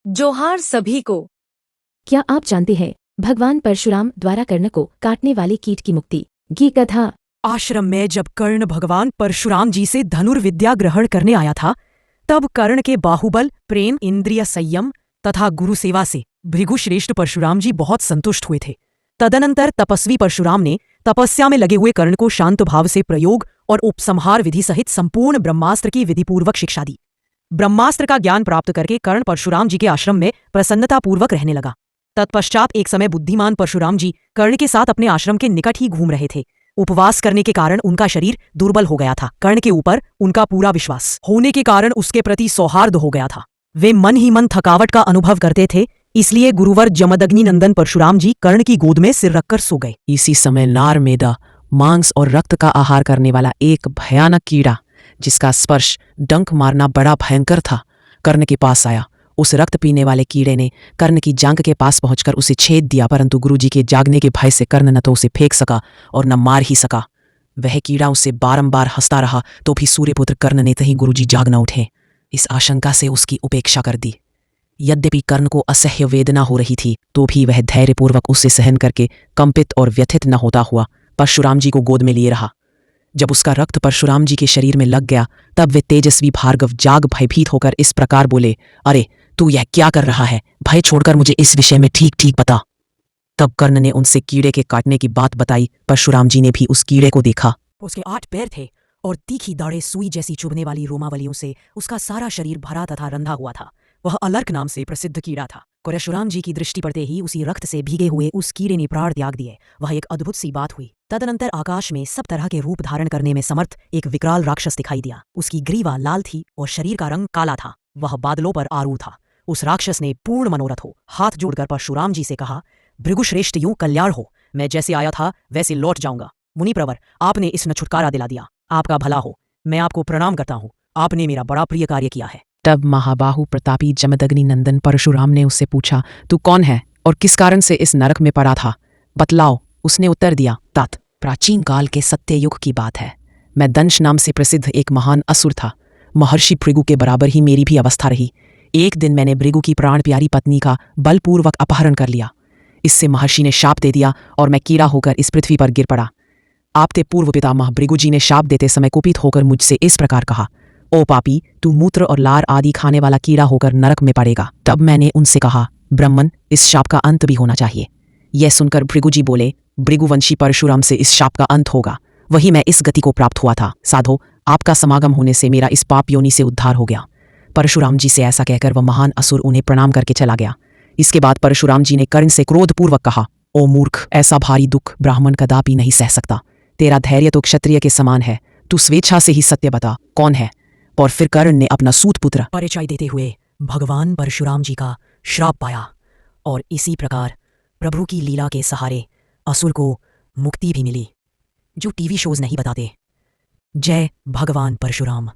जोहार सभी को। क्या आप जानते हैं भगवान परशुराम द्वारा कर्ण को काटने वाले कीट की मुक्ति की कथा? आश्रम में जब कर्ण भगवान परशुराम जी से धनुर्विद्या ग्रहण करने आया था, तब कर्ण के बाहुबल, प्रेम, इंद्रिय संयम तथा गुरु सेवा से भृगुश्रेष्ठ परशुराम जी बहुत संतुष्ट हुए थे। तदनंतर तपस्वी परशुराम ने तपस्या में लगे हुए कर्ण को शांत भाव से प्रयोग और उपसंहार विधि सहित संपूर्ण ब्रह्मास्त्र की विधिपूर्वक शिक्षा दी। ब्रह्मास्त्र का ज्ञान प्राप्त करके कर्ण परशुराम जी के आश्रम में प्रसन्नतापूर्वक रहने लगा। तत्पश्चात एक समय बुद्धिमान परशुराम जी कर्ण के साथ अपने आश्रम के निकट ही घूम रहे थे। उपवास करने के कारण उनका शरीर दुर्बल हो गया था। कर्ण के ऊपर उनका पूरा विश्वास होने के कारण उसके प्रति सौहार्द हो गया था। वे मन ही मन थकावट का अनुभव करते थे, इसलिए गुरुवर जमदग्नि नंदन परशुराम जी कर्ण की गोद में सिर रखकर सो गए। इसी समय नार मेदा, मांस और रक्त का आहार करने वाला एक भयानक कीड़ा, जिसका स्पर्श डंक मारना बड़ा भयंकर था, कर्ण के पास आया। उस रक्त पीने वाले कीड़े ने कर्ण की जांघ के पास पहुंचकर उसे छेद दिया, परंतु गुरुजी के जागने के भय से कर्ण न तो उसे फेंक सका और न मार ही सका। वह कीड़ा उससे बारंबार हंसता रहा, तो भी सूर्यपुत्र कर्ण ने कहीं गुरुजी जाग न उठे, इस आशंका से उसकी उपेक्षा कर दी। यद्यपि कर्ण को असह्य वेदना हो रही थी, तो भी वह धैर्यपूर्वक उसे सहन करके कंपित और व्यथित न होता हुआ परशुराम जी को गोद में लिए रहा। जब उसका रक्त परशुराम जी के शरीर में लग गया, तब वे तेजस्वी भार्गव जाग भयभीत होकर इस प्रकार बोले, अरे तू यह क्या कर रहा है? भय छोड़कर मुझे इस विषय में ठीक ठीक बता। तब कर्ण ने उनसे कीड़े के काटने की बात बताई। परशुराम जी ने भी उस कीड़े को देखा। उसके 8 पैर थे और तीखी दाढ़ें सुई जैसी चुभने वाली रोमावलियों से उसका सारा शरीर भरा तथा रंधा हुआ था। वह अलर्क नाम से प्रसिद्ध कीड़ा था। परशुराम जी की दृष्टि पड़ते ही उसी रक्त से भीगे हुए उस कीड़े ने प्राण त्याग दिए। वह एक अद्भुत सी बात हुई। तदनंतर आकाश में सब तरह के रूप धारण करने में समर्थ एक विकराल राक्षस दिखाई दिया। उसकी ग्रीवा लाल थी और शरीर का रंग काला था। वह बादलों पर आरूढ़ था। उस राक्षस ने पूर्ण मनोरथ हो हाथ जोड़कर परशुराम जी से कहा, भृगुश्रेष्ठ यूं कल्याण हो, मैं जैसे आया था वैसे लौट जाऊंगा। मुनिप्रवर, आपने इस न छुटकारा दिला दिया, आपका भला हो। मैं आपको प्रणाम करता हूँ, आपने मेरा बड़ा प्रिय कार्य किया है। तब महाबाहु प्रतापी जमदग्नि नंदन परशुराम ने उससे पूछा, तू कौन है और किस कारण से इस नरक में पड़ा था? बतलाओ। उसने उत्तर दिया, तात, प्राचीन काल के सत्ययुग की बात है। मैं दंश नाम से प्रसिद्ध एक महान असुर था। महर्षि भृगु के बराबर ही मेरी भी अवस्था रही। एक दिन मैंने भृगु की प्राण प्यारी पत्नी का बलपूर्वक अपहरण कर लिया। इससे महर्षि ने शाप दे दिया और मैं कीड़ा होकर इस पृथ्वी पर गिर पड़ा। आपके पूर्व पितामह भृगु जी ने शाप देते समय कुपित होकर मुझसे इस प्रकार कहा, ओ पापी, तू मूत्र और लार आदि खाने वाला कीड़ा होकर नरक में पड़ेगा। तब मैंने उनसे कहा, ब्राह्मण, इस शाप का अंत भी होना चाहिए। यह सुनकर भृगु जी बोले, भृगुवंशी परशुराम से इस शाप का अंत होगा। वही मैं इस गति को प्राप्त हुआ था। साधो, आपका समागम होने से मेरा इस पाप योनि से उद्धार हो गया। परशुराम जी से ऐसा कहकर वह महान असुर उन्हें प्रणाम करके चला गया। इसके बाद परशुराम जी ने कर्ण से क्रोधपूर्वक कहा, ओ मूर्ख, ऐसा भारी दुख ब्राह्मण कदापि नहीं सह सकता। तेरा धैर्य तो क्षत्रिय के समान है। तू स्वेच्छा से ही सत्य बता, कौन है? और फिर कर्ण ने अपना सूत पुत्र परिचय देते हुए भगवान परशुराम जी का श्राप पाया और इसी प्रकार प्रभु की लीला के सहारे असुर को मुक्ति भी मिली, जो टीवी शोज नहीं बताते। जय भगवान परशुराम।